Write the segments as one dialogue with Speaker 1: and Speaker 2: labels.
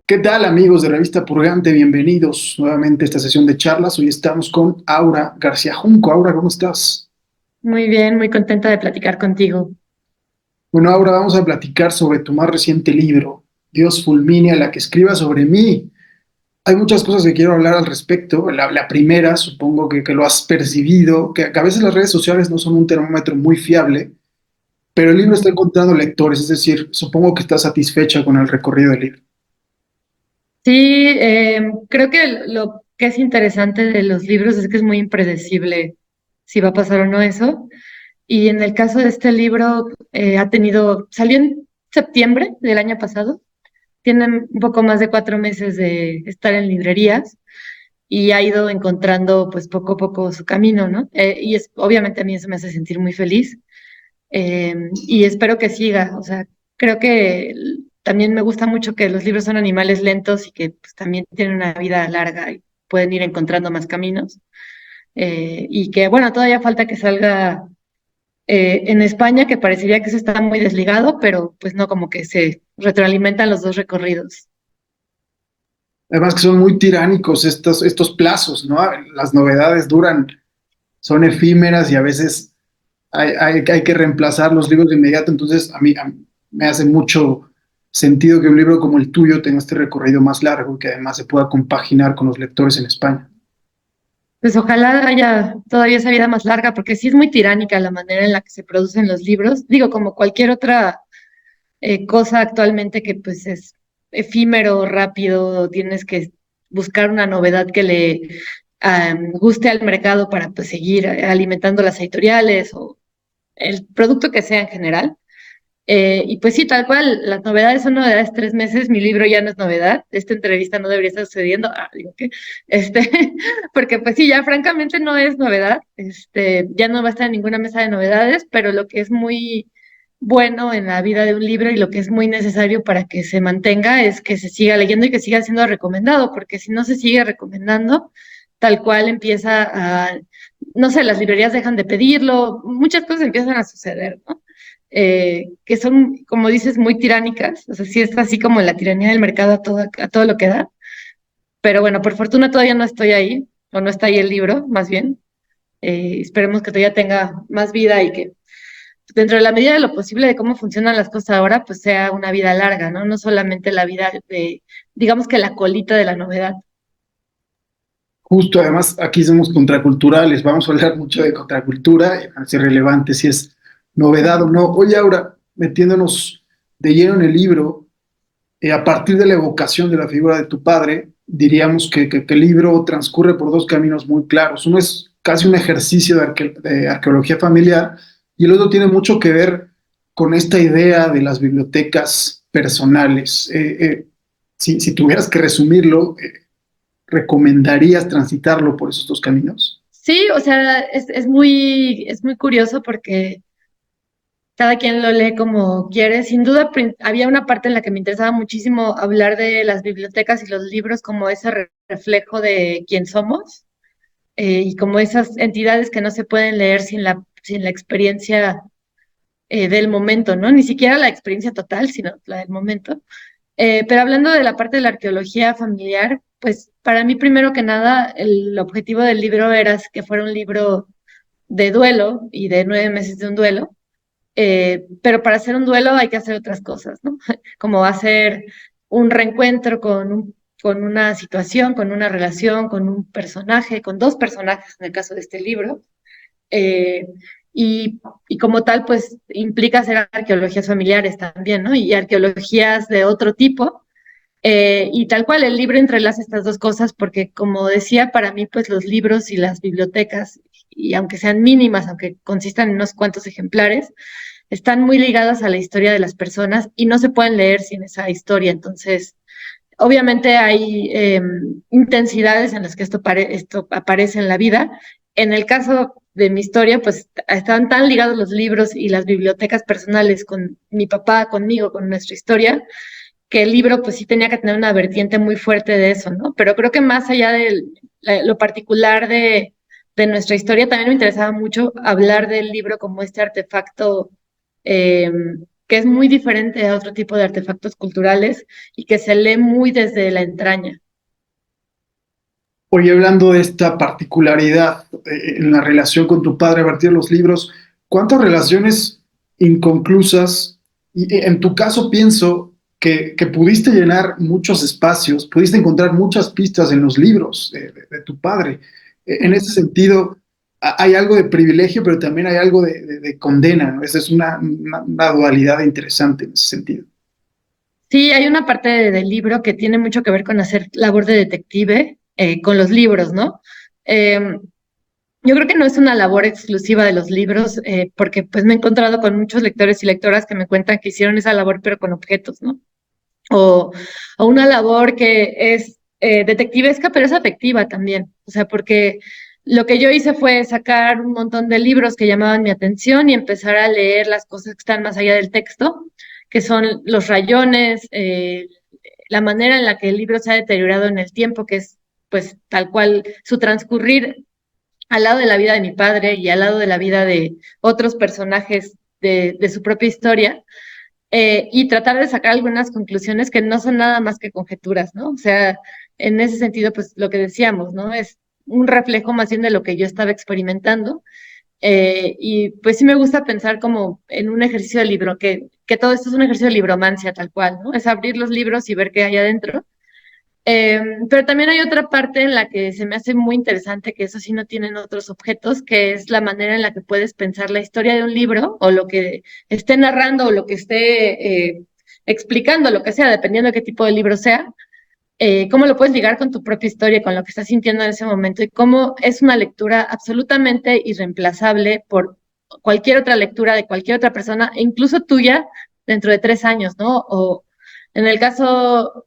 Speaker 1: ¿Qué tal, amigos de Revista Purgante? Bienvenidos nuevamente a esta sesión de charlas. Hoy estamos con Aura García Junco. Aura, ¿cómo estás?
Speaker 2: Muy bien, muy contenta de platicar contigo.
Speaker 1: Bueno, Aura, vamos a platicar sobre tu más reciente libro, Dios fulmine a la que escriba sobre mí. Hay muchas cosas que quiero hablar al respecto. La primera, supongo que lo has percibido, que a veces las redes sociales no son un termómetro muy fiable, pero el libro está
Speaker 2: Ujú.
Speaker 1: encontrando lectores, es decir, supongo que estás satisfecha con el recorrido del libro.
Speaker 2: Sí, creo que lo que es interesante de los libros es que es muy impredecible si va a pasar o no eso. Y en el caso de este libro, salió en septiembre del año pasado, tiene un poco más de 4 meses de estar en librerías y ha ido encontrando pues poco a poco su camino, ¿no? Obviamente a mí eso me hace sentir muy feliz. Y espero que siga. O sea, creo que también me gusta mucho que los libros son animales lentos y que pues, también tienen una vida larga y pueden ir encontrando más caminos. Y que, bueno, todavía falta que salga en España, que parecería que eso está muy desligado, pero pues no, como que se retroalimentan los dos recorridos.
Speaker 1: Además que son muy tiránicos estos plazos, ¿no? Las novedades duran, son efímeras y a veces hay que reemplazar los libros de inmediato. Entonces, a mí me hace mucho sentido que un libro como el tuyo tenga este recorrido más largo y que además se pueda compaginar con los lectores en España.
Speaker 2: Pues ojalá haya todavía esa vida más larga, porque sí es muy tiránica la manera en la que se producen los libros. Digo, como cualquier otra cosa actualmente que pues es efímero, rápido, tienes que buscar una novedad que le guste al mercado para pues seguir alimentando las editoriales o el producto que sea en general. Y pues sí, tal cual, las novedades son novedades 3 meses, mi libro ya no es novedad, esta entrevista no debería estar sucediendo, digo que, este, porque pues sí, ya francamente no es novedad, ya no va a estar en ninguna mesa de novedades, pero lo que es muy bueno en la vida de un libro y lo que es muy necesario para que se mantenga es que se siga leyendo y que siga siendo recomendado, porque si no se sigue recomendando, tal cual no sé, las librerías dejan de pedirlo, muchas cosas empiezan a suceder, ¿no? Que son, como dices, muy tiránicas, o sea, sí es así como la tiranía del mercado a todo lo que da, pero bueno, por fortuna todavía no estoy ahí, o no está ahí el libro, más bien. Esperemos que todavía tenga más vida y que dentro de la medida de lo posible de cómo funcionan las cosas ahora, pues sea una vida larga, ¿no? No solamente la vida de, digamos que la colita de la novedad.
Speaker 1: Justo, además, aquí somos contraculturales, vamos a hablar mucho de contracultura, y es relevante si es novedad o
Speaker 2: Ujú.
Speaker 1: no. Oye, ahora, metiéndonos de lleno en el libro, a partir de la evocación de la figura de tu padre, diríamos que el libro transcurre por dos caminos muy claros. Uno es casi un ejercicio de arqueología familiar y el otro tiene mucho que ver con esta idea de las bibliotecas personales. Si tuvieras que resumirlo, ¿recomendarías transitarlo por esos dos caminos?
Speaker 2: Sí, o sea, es muy curioso porque cada quien lo lee como quiere. Sin duda, había una parte en la que me interesaba muchísimo hablar de las bibliotecas y los libros como ese reflejo de quién somos, y como esas entidades que no se pueden leer sin la experiencia del momento, ¿no? Ni siquiera la experiencia total, sino la del momento. Pero hablando de la parte de la arqueología familiar, pues para mí primero que nada el objetivo del libro era que fuera un libro de duelo y de 9 meses de un duelo, pero para hacer un duelo hay que hacer otras cosas, ¿no? Como hacer un reencuentro con una situación, con una relación, con un personaje, con dos personajes en el caso de este libro. eh, y como tal, pues implica hacer arqueologías familiares también, ¿no? Y arqueologías de otro tipo. Y tal cual, el libro entrelaza estas dos cosas porque, como decía, para mí, pues los libros y las bibliotecas, y aunque sean mínimas, aunque consistan en unos cuantos ejemplares, están muy ligadas a la historia de las personas y no se pueden leer sin esa historia. Entonces, obviamente hay intensidades en las que esto aparece en la vida. En el caso de mi historia, pues estaban tan ligados los libros y las bibliotecas personales con mi papá, conmigo, con nuestra historia, que el libro pues sí tenía que tener una vertiente muy fuerte de eso, ¿no? Pero creo que más allá de lo particular de nuestra historia, también me interesaba mucho hablar del libro como este artefacto, eh, que es muy diferente a otro tipo de artefactos culturales y que se lee muy desde la entraña.
Speaker 1: Oye, hablando de esta particularidad en la relación con tu padre a partir de los libros, ¿cuántas relaciones inconclusas? Y en tu caso pienso que pudiste llenar muchos espacios, pudiste encontrar muchas pistas en los libros de tu padre. En ese sentido, hay algo de privilegio, pero también hay algo de condena, ¿no? Esa es una dualidad interesante en ese sentido.
Speaker 2: Sí, hay una parte del libro que tiene mucho que ver con hacer labor de detective con los libros, ¿no? Em, Yo creo que no es una labor exclusiva de los libros, porque pues me he encontrado con muchos lectores y lectoras que me cuentan que hicieron esa labor pero con objetos, ¿no? O, o una labor que es detectivesca, pero es afectiva también. O sea, porque lo que yo hice fue sacar un montón de libros que llamaban mi atención y empezar a leer las cosas que están más allá del texto, que son los rayones, la manera en la que el libro se ha deteriorado en el tiempo, que es pues tal cual su transcurrir al lado de la vida de mi padre y al lado de la vida de otros personajes de su propia historia, y tratar de sacar algunas conclusiones que no son nada más que conjeturas, ¿no? O sea, en ese sentido, pues lo que decíamos, ¿no? Es un reflejo más bien de lo que yo estaba experimentando. Y pues sí me gusta pensar como en un ejercicio de libro, que todo esto es un ejercicio de libromancia tal cual, ¿no? Es abrir los libros y ver qué hay adentro. Pero también hay otra parte en la que se me hace muy interesante, que eso sí no tienen otros objetos, que es la manera en la que puedes pensar la historia de un libro o lo que esté narrando o lo que esté explicando, lo que sea, dependiendo de qué tipo de libro sea, cómo lo puedes ligar con tu propia historia, con lo que estás sintiendo en ese momento y cómo es una lectura absolutamente irreemplazable por cualquier otra lectura de cualquier otra persona, e incluso tuya dentro de 3 años, ¿no? O en el caso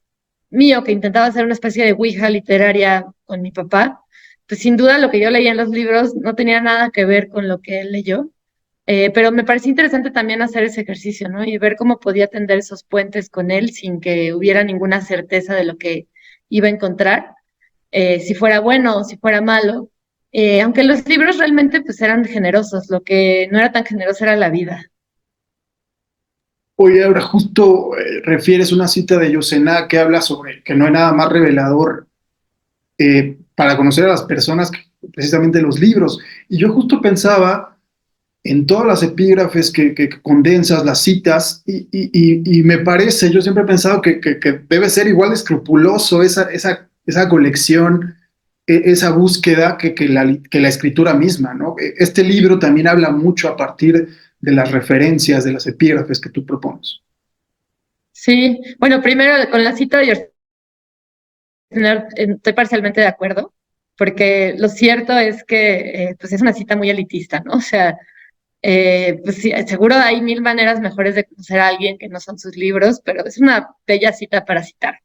Speaker 2: mío, que intentaba hacer una especie de ouija literaria con mi papá, pues sin duda lo que yo leía en los libros no tenía nada que ver con lo que él leyó. Pero me pareció interesante también hacer ese ejercicio, ¿no? Y ver cómo podía tender esos puentes con él sin que hubiera ninguna certeza de lo que iba a encontrar, si fuera bueno o si fuera malo. Aunque los libros realmente pues eran generosos, lo que no era tan generoso era la vida.
Speaker 1: Oye, ahora justo refieres una cita de Yosená que habla sobre que no hay nada más revelador para conocer a las personas que precisamente los libros. Y yo justo pensaba en todas las epígrafes que condensas, las citas, y me parece, yo siempre he pensado que debe ser igual de escrupuloso esa colección, esa búsqueda que la escritura misma, ¿no? Este libro también habla mucho a partir de las referencias, de las epígrafes que tú propones.
Speaker 2: Sí, bueno, primero con la cita de estoy parcialmente de acuerdo, porque lo cierto es que pues es una cita muy elitista, ¿no? O sea, pues sí, seguro hay mil maneras mejores de conocer a alguien que no son sus libros, pero es una bella cita para citar.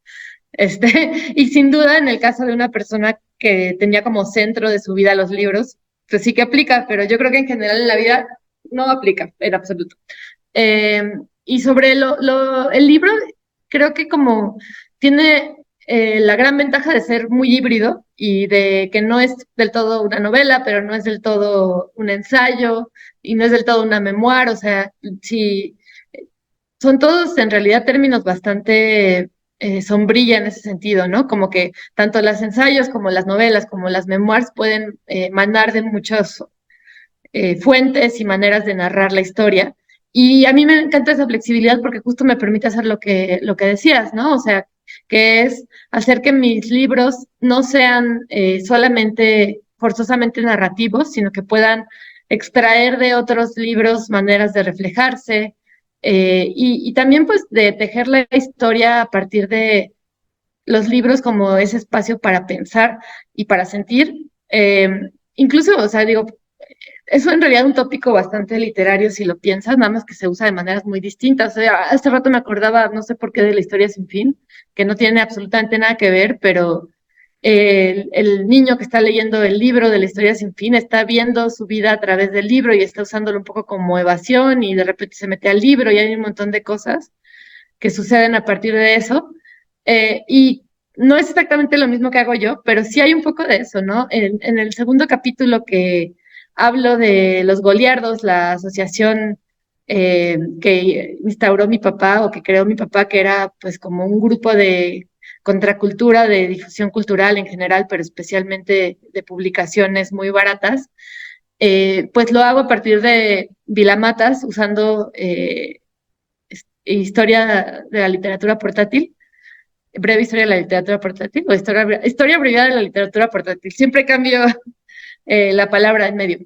Speaker 2: Este, y sin duda, en el caso de una persona que tenía como centro de su vida los libros, pues sí que aplica, pero yo creo que en general en la vida no aplica en absoluto. Eh, y sobre el libro, creo que como tiene la gran ventaja de ser muy híbrido y de que no es del todo una novela, pero no es del todo un ensayo y no es del todo una memoir, o sea, sí, son todos en realidad términos bastante sombrilla en ese sentido, ¿no? Como que tanto los ensayos como las novelas, como las memoirs pueden manar de muchas fuentes y maneras de narrar la historia. Y a mí me encanta esa flexibilidad porque justo me permite hacer lo que decías, ¿no? O sea, que es hacer que mis libros no sean solamente forzosamente narrativos, sino que puedan extraer de otros libros maneras de reflejarse, y también pues de tejer la historia a partir de los libros como ese espacio para pensar y para sentir. Incluso, o sea, digo, eso en realidad es un tópico bastante literario si lo piensas, nada más que se usa de maneras muy distintas. O sea, hace rato me acordaba, no sé por qué, de la historia sin fin, que no tiene absolutamente nada que ver, pero el niño que está leyendo el libro de la historia sin fin está viendo su vida a través del libro y está usándolo un poco como evasión y de repente se mete al libro y hay un montón de cosas que suceden a partir de eso. Y no es exactamente lo mismo que hago yo, pero sí hay un poco de eso, ¿no? En el segundo capítulo que hablo de los Goliardos, la asociación que instauró mi papá o que creó mi papá, que era pues como un grupo de contracultura, de difusión cultural en general, pero especialmente de publicaciones muy baratas. Pues lo hago a partir de Vilamatas, usando historia de la literatura portátil, breve historia de la literatura portátil, o historia abreviada de la literatura portátil. Siempre cambio la palabra en medio.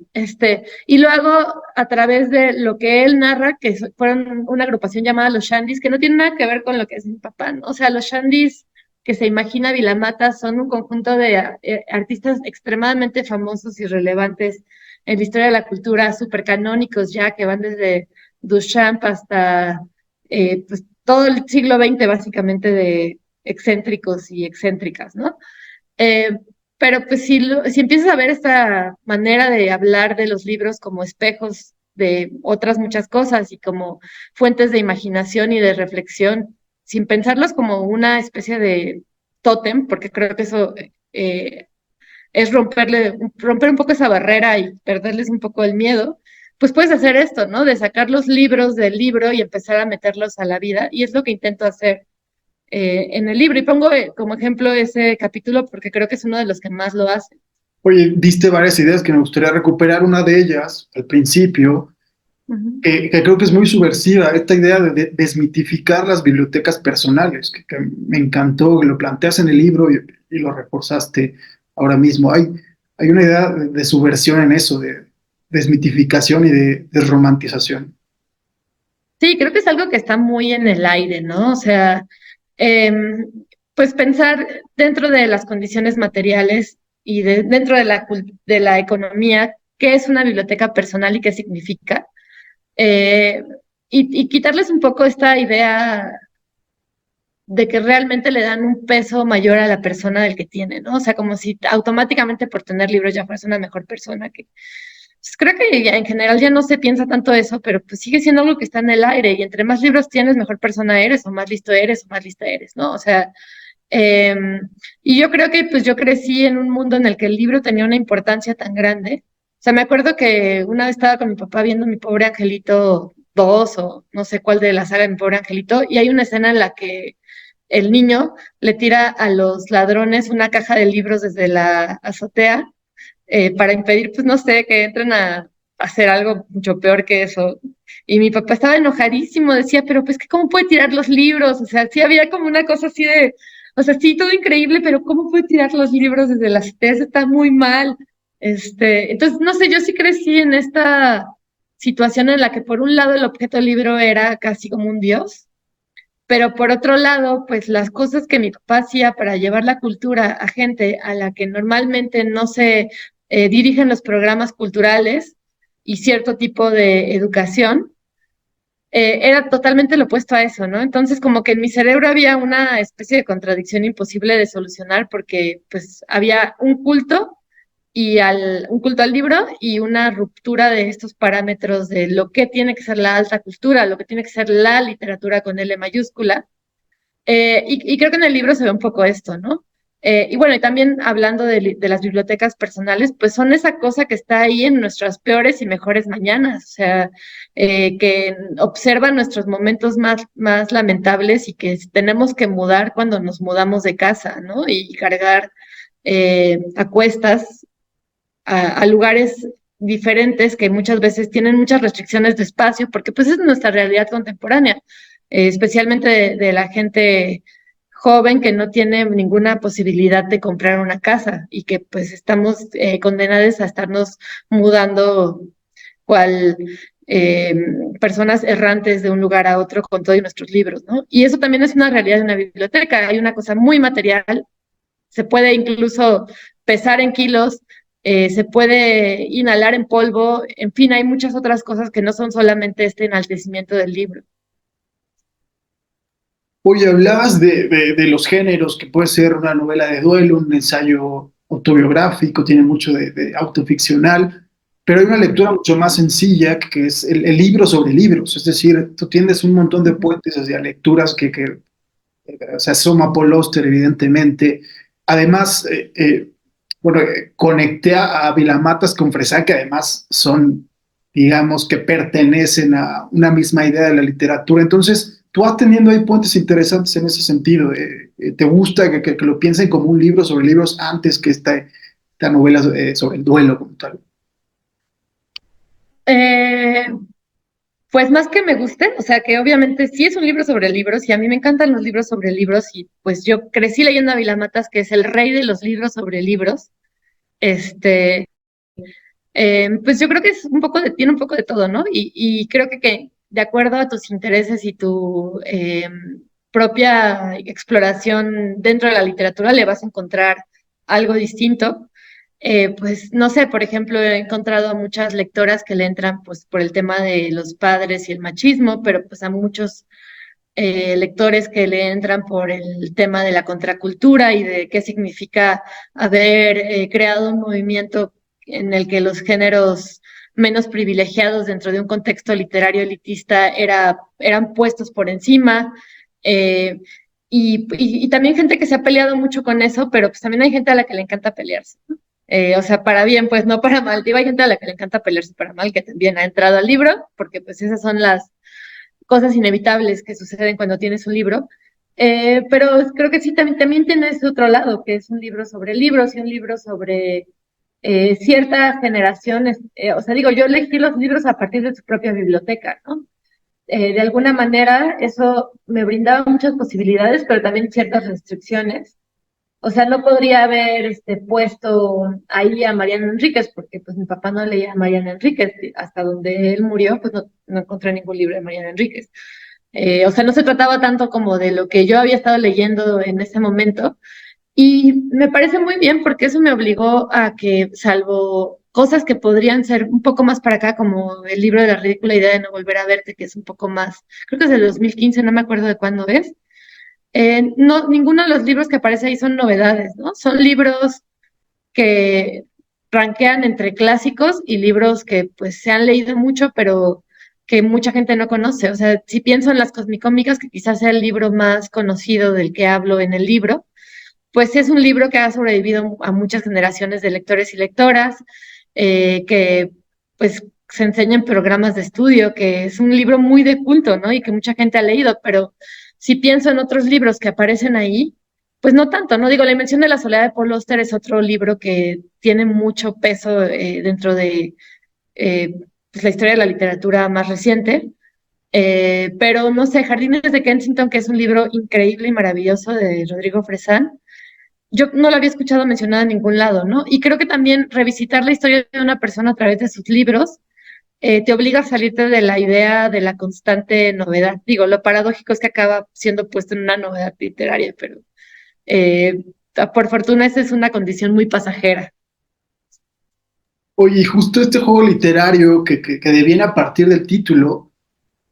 Speaker 2: Y lo hago a través de lo que él narra, que fueron una agrupación llamada Los Shandys, que no tiene nada que ver con lo que es mi papá, ¿no? O sea, los Shandys que se imagina Vilamata son un conjunto de artistas extremadamente famosos y relevantes en la historia de la cultura, súper canónicos ya, que van desde Duchamp hasta pues, todo el siglo XX, básicamente, de excéntricos y excéntricas, ¿no? Eh, pero pues si empiezas a ver esta manera de hablar de los libros como espejos de otras muchas cosas y como fuentes de imaginación y de reflexión, sin pensarlos como una especie de tótem, porque creo que eso es romper un poco esa barrera y perderles un poco el miedo, pues puedes hacer esto, ¿no? De sacar los libros del libro y empezar a meterlos a la vida, y es lo que intento hacer en el libro. Y pongo como ejemplo ese capítulo porque creo que es uno de los que más lo hace.
Speaker 1: Oye, diste varias ideas que me gustaría recuperar. Una de ellas, al principio,
Speaker 2: Uh -huh.
Speaker 1: que creo que es muy subversiva, esta idea de desmitificar las bibliotecas personales, que me encantó, que lo planteas en el libro y lo reforzaste ahora mismo. Hay una idea de subversión en eso, de desmitificación y de desromantización.
Speaker 2: Sí, creo que es algo que está muy en el aire, ¿no? O sea, eh, pues pensar dentro de las condiciones materiales y dentro de la economía, qué es una biblioteca personal y qué significa. Eh, y quitarles un poco esta idea de que realmente le dan un peso mayor a la persona del que tiene, ¿no? O sea, como si automáticamente por tener libros ya fueras una mejor persona que... Pues creo que ya en general ya no se piensa tanto eso, pero pues sigue siendo algo que está en el aire y entre más libros tienes, mejor persona eres o más listo eres o más lista eres, ¿no? O sea, eh, y yo creo que pues yo crecí en un mundo en el que el libro tenía una importancia tan grande. O sea, me acuerdo que una vez estaba con mi papá viendo Mi Pobre Angelito 2 o no sé cuál de la saga de Mi Pobre Angelito, y hay una escena en la que el niño le tira a los ladrones una caja de libros desde la azotea para impedir, pues no sé, que entren a hacer algo mucho peor que eso. Y mi papá estaba enojadísimo, decía, pero pues que cómo puede tirar los libros, o sea, sí había como una cosa así de, o sea, sí, todo increíble, pero cómo puede tirar los libros desde la azotea, eso está muy mal. Entonces, no sé, yo sí crecí en esta situación en la que por un lado el objeto libro era casi como un dios, pero por otro lado, pues las cosas que mi papá hacía para llevar la cultura a gente a la que normalmente no se dirigen los programas culturales y cierto tipo de educación, era totalmente lo opuesto a eso, ¿no? Entonces, como que en mi cerebro había una especie de contradicción imposible de solucionar porque pues había un culto al libro y una ruptura de estos parámetros de lo que tiene que ser la alta cultura, lo que tiene que ser la literatura con L mayúscula, y creo que en el libro se ve un poco esto, ¿no? Y bueno, y también hablando de las bibliotecas personales, pues son esa cosa que está ahí en nuestras peores y mejores mañanas, o sea, que observan nuestros momentos más lamentables y que tenemos que mudar cuando nos mudamos de casa, ¿no? Y cargar a cuestas a lugares diferentes que muchas veces tienen muchas restricciones de espacio, porque pues es nuestra realidad contemporánea, especialmente de la gente joven que no tiene ninguna posibilidad de comprar una casa y que pues estamos condenados a estarnos mudando cual eh, personas errantes de un lugar a otro con todos nuestros libros, ¿no? Y eso también es una realidad de una biblioteca, hay una cosa muy material, se puede incluso pesar en kilos, se puede inhalar en polvo, en fin, hay muchas otras cosas que no son solamente este enaltecimiento del libro.
Speaker 1: Oye, hablabas de los géneros, que puede ser una novela de duelo, un ensayo autobiográfico, tiene mucho de autoficcional, pero hay una lectura mucho más sencilla que es el libro sobre libros, es decir, tú tienes un montón de puentes hacia lecturas que se asoma Paul Auster, evidentemente. Además, bueno, conecté a Vilamatas con Fresán, que además son digamos, que pertenecen a una misma idea de la literatura. Entonces, tú vas teniendo ahí puentes interesantes en ese sentido. ¿Te gusta que lo piensen como un libro sobre libros antes que esta novela sobre el duelo como tal?
Speaker 2: Eh, Pues más que me guste, o sea que obviamente sí es un libro sobre libros y a mí me encantan los libros sobre libros y pues yo crecí leyendo a Vilamatas, que es el rey de los libros sobre libros. Este, pues yo creo que es un poco tiene un poco de todo, ¿no? Y creo que de acuerdo a tus intereses y tu propia exploración dentro de la literatura le vas a encontrar algo distinto. Pues no sé, por ejemplo, he encontrado a muchas lectoras que le entran pues por el tema de los padres y el machismo, pero pues a muchos lectores que le entran por el tema de la contracultura y de qué significa haber creado un movimiento en el que los géneros menos privilegiados dentro de un contexto literario elitista eran puestos por encima. eh, y también gente que se ha peleado mucho con eso, pero pues también hay gente a la que le encanta pelearse, ¿no? O sea, para bien, pues no para mal. Digo, hay gente a la que le encanta pelearse para mal, que también ha entrado al libro, porque pues esas son las cosas inevitables que suceden cuando tienes un libro. Pero creo que sí, también tiene ese otro lado, que es un libro sobre libros y un libro sobre cierta generación. O sea, digo, yo elegí los libros a partir de su propia biblioteca, ¿no? De alguna manera eso me brindaba muchas posibilidades, pero también ciertas restricciones. O sea, no podría haber puesto ahí a Mariana Enríquez, porque pues mi papá no leía a Mariana Enríquez. Hasta donde él murió, pues no encontré ningún libro de Mariana Enríquez. O sea, no se trataba tanto como de lo que yo había estado leyendo en ese momento. Y me parece muy bien porque eso me obligó a que, salvo cosas que podrían ser un poco más para acá, como el libro de la ridícula idea de no volver a verte, que es un poco más, creo que es del 2015, no me acuerdo de cuándo es. No, ninguno de los libros que aparece ahí son novedades, ¿no? Son libros que rankean entre clásicos y libros que pues se han leído mucho, pero que mucha gente no conoce. O sea, si pienso en las cosmicómicas, que quizás sea el libro más conocido del que hablo en el libro, pues es un libro que ha sobrevivido a muchas generaciones de lectores y lectoras, que pues se enseña en programas de estudio, que es un libro muy de culto, ¿no? Y que mucha gente ha leído, pero si pienso en otros libros que aparecen ahí, pues no tanto, ¿no? Digo, La Invención de la Soledad de Paul Auster es otro libro que tiene mucho peso dentro de eh, pues, la historia de la literatura más reciente. Pero no sé, Jardines de Kensington, que es un libro increíble y maravilloso de Rodrigo Fresán, yo no lo había escuchado mencionado en ningún lado, ¿no? Y creo que también revisitar la historia de una persona a través de sus libros te obliga a salirte de la idea de la constante novedad. Digo, lo paradójico es que acaba siendo puesto en una novedad literaria, pero eh, por fortuna esa es una condición muy pasajera.
Speaker 1: Oye, y justo este juego literario que deviene a partir del título,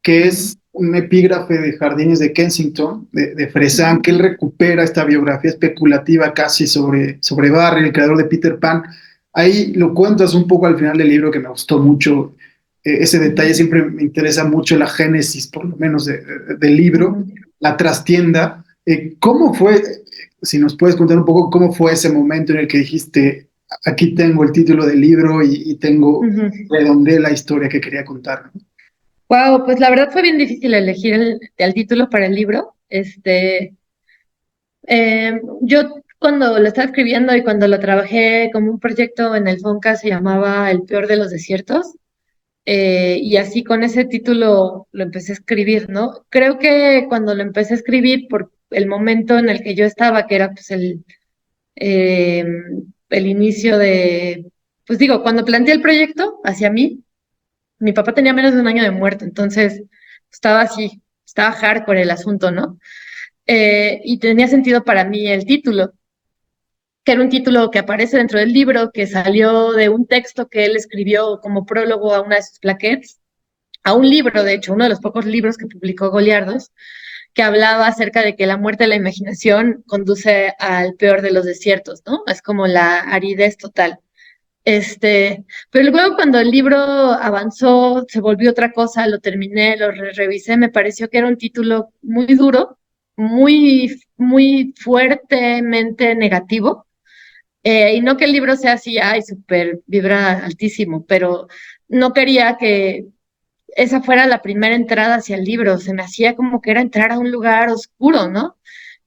Speaker 1: que
Speaker 2: Ujú,
Speaker 1: es un epígrafe de Jardines de Kensington, de Fresán, que él recupera esta biografía especulativa casi sobre Barry, el creador de Peter Pan. Ahí lo cuentas un poco al final del libro, que me gustó mucho. Ese detalle
Speaker 2: ujú,
Speaker 1: siempre me interesa mucho, la génesis, por lo menos, del libro,
Speaker 2: ujú.
Speaker 1: la trastienda. ¿Cómo fue, si nos puedes contar un poco, cómo fue ese momento en el que dijiste, aquí tengo el título del libro y tengo,
Speaker 2: Ujú.
Speaker 1: redondeé la historia que quería contar, ¿no?
Speaker 2: Wow, pues la verdad fue bien difícil elegir el título para el libro. Yo cuando lo estaba escribiendo y cuando lo trabajé como un proyecto en el FONCA se llamaba El peor de los desiertos. Y así con ese título lo empecé a escribir, ¿no? Creo que cuando lo empecé a escribir por el momento en el que yo estaba, que era pues eh, el inicio pues digo, cuando planteé el proyecto hacia mí, mi papá tenía menos de un año de muerto, entonces estaba así, estaba hardcore el asunto, ¿no? Y tenía sentido para mí el título, que era un título que aparece dentro del libro, que salió de un texto que él escribió como prólogo a una de sus plaquettes, a un libro, de hecho, uno de los pocos libros que publicó Goliardos, que hablaba acerca de que la muerte de la imaginación conduce al peor de los desiertos, ¿no? Es como la aridez total. Pero luego cuando el libro avanzó, se volvió otra cosa, lo terminé, lo revisé, me pareció que era un título muy duro, muy fuertemente negativo, Y no que el libro sea así, ay, súper vibra altísimo, pero no quería que esa fuera la primera entrada hacia el libro. Se me hacía como que era entrar a un lugar oscuro, ¿no?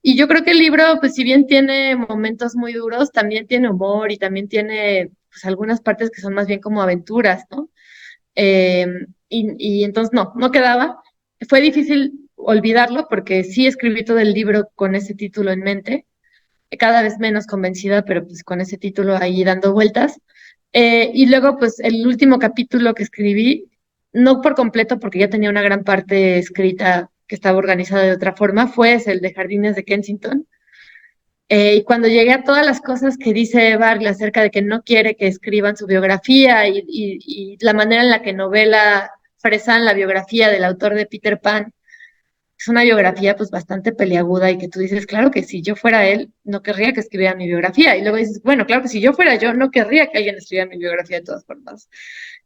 Speaker 2: Y yo creo que el libro, pues si bien tiene momentos muy duros, también tiene humor y también tiene pues algunas partes que son más bien como aventuras, ¿no? Eh, y entonces no quedaba. Fue difícil olvidarlo porque sí escribí todo el libro con ese título en mente, cada vez menos convencida, pero pues con ese título ahí dando vueltas. Y luego, pues el último capítulo que escribí, no por completo, porque ya tenía una gran parte escrita que estaba organizada de otra forma, fue ese, el de Jardines de Kensington. Y cuando llegué a todas las cosas que dice Barley acerca de que no quiere que escriban su biografía y la manera en la que novela fresan la biografía del autor de Peter Pan, es una biografía pues bastante peliaguda y que tú dices, claro que si yo fuera él, no querría que escribiera mi biografía. Y luego dices, bueno, claro que si yo fuera yo, no querría que alguien escribiera mi biografía de todas formas.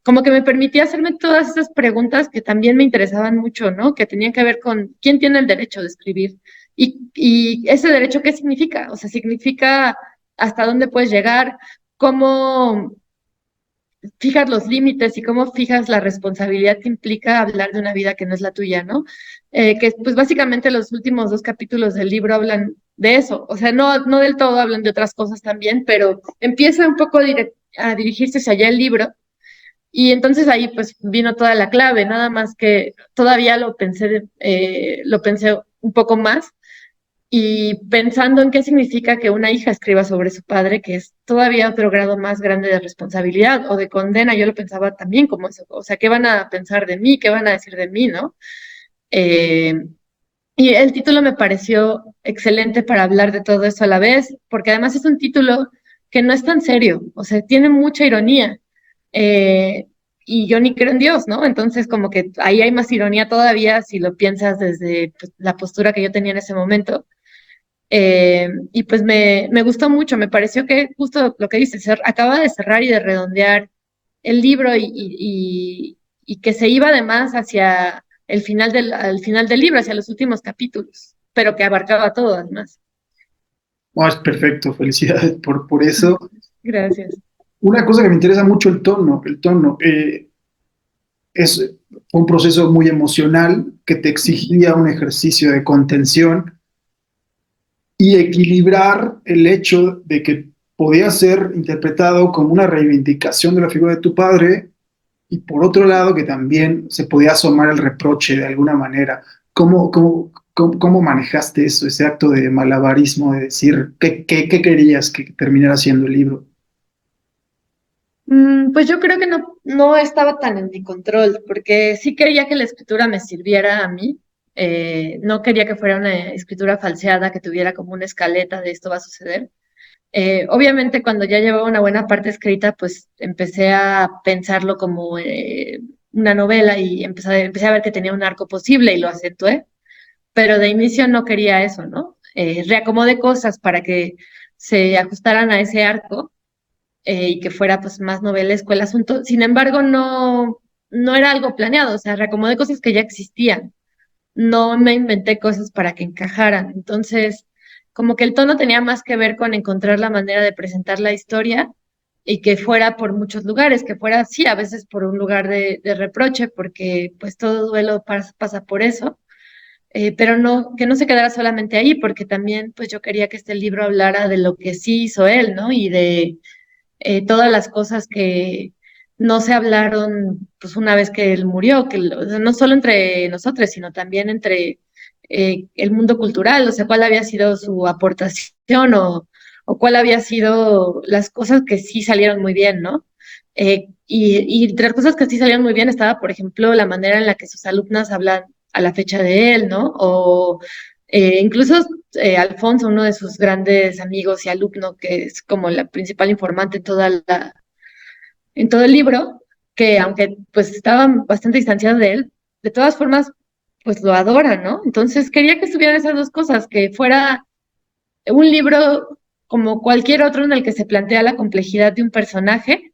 Speaker 2: Como que me permitía hacerme todas esas preguntas que también me interesaban mucho, ¿no? Que tenían que ver con quién tiene el derecho de escribir y ese derecho, ¿qué significa? O sea, significa hasta dónde puedes llegar, cómo fijas los límites y cómo fijas la responsabilidad que implica hablar de una vida que no es la tuya, ¿no? Que pues básicamente los últimos dos capítulos del libro hablan de eso, o sea, no del todo, hablan de otras cosas también, pero empieza un poco a dirigirse hacia allá el libro y entonces ahí pues vino toda la clave, nada más que todavía lo pensé un poco más y pensando en qué significa que una hija escriba sobre su padre, que es todavía otro grado más grande de responsabilidad o de condena, yo lo pensaba también como eso, o sea, ¿qué van a pensar de mí? ¿Qué van a decir de mí? ¿No? Eh, y el título me pareció excelente para hablar de todo eso a la vez, porque además es un título que no es tan serio, o sea, tiene mucha ironía. Eh, y yo ni creo en Dios, ¿no? Entonces, como que ahí hay más ironía todavía si lo piensas desde pues, la postura que yo tenía en ese momento. Y pues me gustó mucho, me pareció que justo lo que dices, acaba de cerrar y de redondear el libro y que se iba además hacia al final del libro, hacia los últimos capítulos, pero que abarcaba todo además.
Speaker 1: Oh, es perfecto, felicidades por eso.
Speaker 2: Gracias.
Speaker 1: Una cosa que me interesa mucho el tono, fue un proceso muy emocional que te exigía un ejercicio de contención y equilibrar el hecho de que podía ser interpretado como una reivindicación de la figura de tu padre y por otro lado que también se podía asomar el reproche de alguna manera. ¿Cómo manejaste eso, ese acto de malabarismo de decir qué querías que terminara siendo el libro?
Speaker 2: Pues yo creo que no estaba tan en mi control, porque sí quería que la escritura me sirviera a mí. No quería que fuera una escritura falseada, que tuviera como una escaleta de esto va a suceder. Obviamente cuando ya llevaba una buena parte escrita, pues empecé a pensarlo como una novela y empecé a ver que tenía un arco posible y lo acentué, pero de inicio no quería eso, ¿no? Reacomodé cosas para que se ajustaran a ese arco y que fuera pues más novelesco el asunto. Sin embargo, no era algo planeado, o sea, reacomodé cosas que ya existían, no me inventé cosas para que encajaran. Entonces, como que el tono tenía más que ver con encontrar la manera de presentar la historia y que fuera por muchos lugares, que fuera, sí, a veces por un lugar de reproche, porque pues todo duelo pasa por eso, pero no, que no se quedara solamente ahí, porque también pues yo quería que este libro hablara de lo que sí hizo él, ¿no? Y de todas las cosas que no se hablaron pues una vez que él murió, o sea, no solo entre nosotros, sino también entre el mundo cultural, o sea, cuál había sido su aportación o cuál había sido las cosas que sí salieron muy bien, ¿no? Y entre las cosas que sí salieron muy bien estaba, por ejemplo, la manera en la que sus alumnas hablan a la fecha de él, ¿no? O incluso Alfonso, uno de sus grandes amigos y alumno, que es como la principal informante en todo el libro, que aunque pues estaban bastante distanciados de él, de todas formas, pues lo adoran, ¿no? Entonces quería que estuvieran esas dos cosas, que fuera un libro como cualquier otro en el que se plantea la complejidad de un personaje.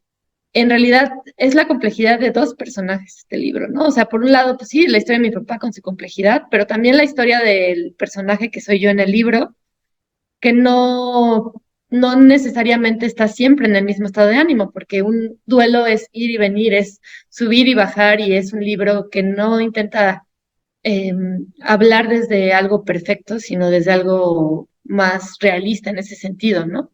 Speaker 2: En realidad es la complejidad de dos personajes este libro, ¿no? O sea, por un lado, pues sí, la historia de mi papá con su complejidad, pero también la historia del personaje que soy yo en el libro, que no necesariamente estás siempre en el mismo estado de ánimo, porque un duelo es ir y venir, es subir y bajar, y es un libro que no intenta eh, hablar desde algo perfecto, sino desde algo más realista en ese sentido, ¿no?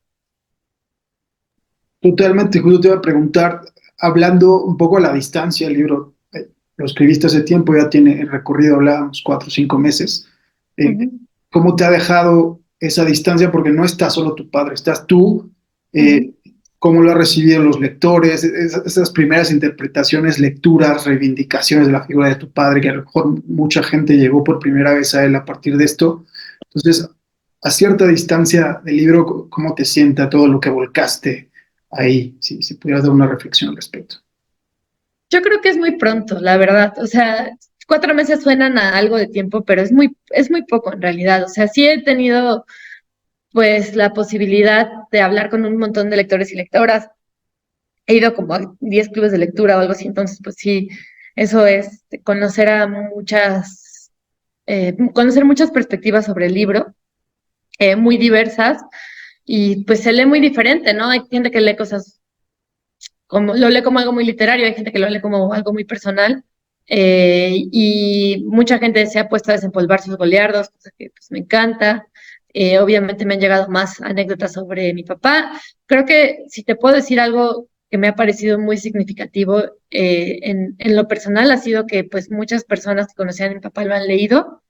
Speaker 1: Totalmente, justo te iba a preguntar, hablando un poco a la distancia, el libro lo escribiste hace tiempo, ya tiene el recorrido, hablábamos 4 o 5 meses. Eh,
Speaker 2: Ujú,
Speaker 1: ¿Cómo te ha dejado esa distancia? Porque no está solo tu padre, estás tú.
Speaker 2: ujú.
Speaker 1: eh, ¿Cómo lo han recibido los lectores? Esas primeras interpretaciones, lecturas, reivindicaciones de la figura de tu padre, que a lo mejor mucha gente llegó por primera vez a él a partir de esto. Entonces, a cierta distancia del libro, ¿cómo te sienta todo lo que volcaste ahí? Si pudieras dar una reflexión al respecto.
Speaker 2: Yo creo que es muy pronto, la verdad. O sea, 4 meses suenan a algo de tiempo, pero es muy poco en realidad. O sea, sí he tenido pues la posibilidad de hablar con un montón de lectores y lectoras. He ido como a 10 clubes de lectura o algo así, entonces pues sí, eso es conocer a conocer muchas perspectivas sobre el libro, muy diversas, y pues se lee muy diferente, ¿no? Hay gente que lee cosas como, lo lee como algo muy literario, hay gente que lo lee como algo muy personal, y mucha gente se ha puesto a desempolvar sus goliardos, cosa que pues me encanta. Obviamente me han llegado más anécdotas sobre mi papá. Creo que si te puedo decir algo que me ha parecido muy significativo en lo personal ha sido que pues muchas personas que conocían a mi papá lo han leído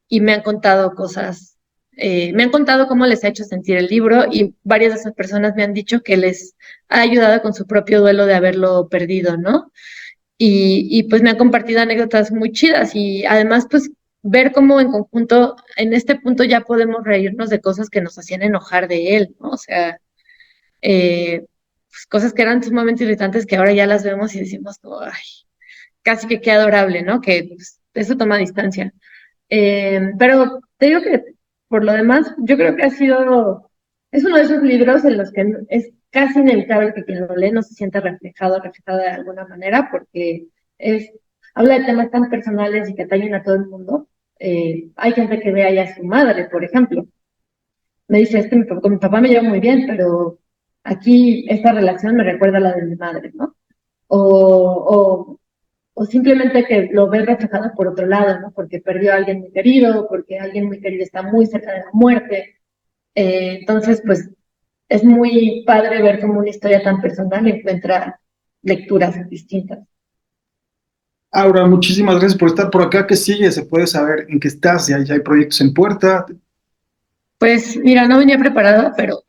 Speaker 2: y me han contado cosas, me han contado cómo les ha hecho sentir el libro, y varias de esas personas me han dicho que les ha ayudado con su propio duelo de haberlo perdido, ¿no? Y pues me han compartido anécdotas muy chidas, y además pues ver cómo en conjunto, en este punto ya podemos reírnos de cosas que nos hacían enojar de él, ¿no? O sea, pues, cosas que eran sumamente irritantes que ahora ya las vemos y decimos, como, ay, casi que qué adorable, ¿no? Que pues, eso toma distancia. Pero te digo que por lo demás, yo creo que es uno de esos libros en los que es casi inevitable que quien lo lee no se sienta reflejado, reflejada de alguna manera, porque es, habla de temas tan personales y que atañen a todo el mundo. Hay gente que ve ahí a su madre, por ejemplo. Me dice, es que con mi papá me llevo muy bien, pero aquí esta relación me recuerda a la de mi madre, ¿no? O, o simplemente que lo ves reflejado por otro lado, ¿no? Porque perdió a alguien muy querido, porque alguien muy querido está muy cerca de la muerte. Entonces, pues es muy padre ver cómo una historia tan personal encuentra lecturas distintas.
Speaker 1: Aura, muchísimas gracias por estar por acá. ¿Qué sigue? ¿Se puede saber en qué estás? ¿Ya hay proyectos en puerta?
Speaker 2: Pues mira, no venía preparada, pero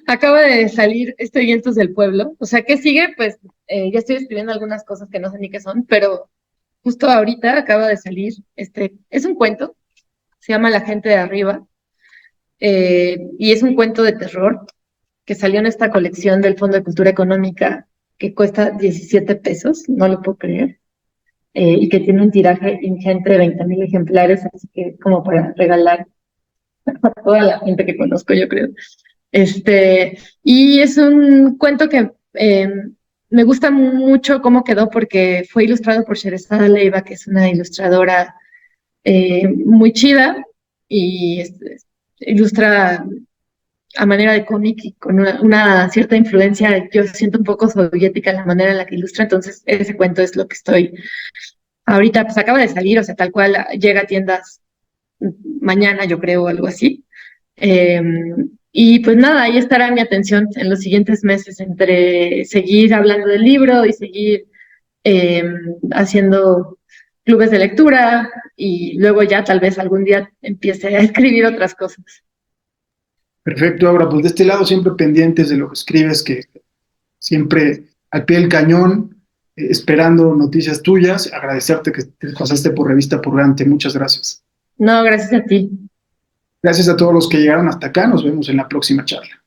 Speaker 2: acaba de salir este Vientos del Pueblo. O sea, ¿qué sigue? Pues ya estoy escribiendo algunas cosas que no sé ni qué son, pero justo ahorita acaba de salir es un cuento, se llama La gente de arriba, y es un cuento de terror que salió en esta colección del Fondo de Cultura Económica que cuesta 17 pesos, no lo puedo creer, y que tiene un tiraje ingente de 20,000 ejemplares, así que como para regalar a toda la gente que conozco, yo creo. Y es un cuento que me gusta mucho cómo quedó porque fue ilustrado por Sherezada Leiva, que es una ilustradora muy chida, y ilustra a manera de cómic y con una cierta influencia, yo siento un poco soviética en la manera en la que ilustra, entonces ese cuento es lo que estoy ahorita, pues acaba de salir, o sea, tal cual llega a tiendas mañana, yo creo, algo así. Eh, y pues nada, ahí estará mi atención en los siguientes meses entre seguir hablando del libro y seguir eh, haciendo clubes de lectura, y luego ya tal vez algún día empiece a escribir otras cosas.
Speaker 1: Perfecto, Aura. Pues de este lado siempre pendientes de lo que escribes, que siempre al pie del cañón, esperando noticias tuyas. Agradecerte que te pasaste por Revista Purgante. Muchas gracias.
Speaker 2: No, gracias a ti.
Speaker 1: Gracias a todos los que llegaron hasta acá. Nos vemos en la próxima charla.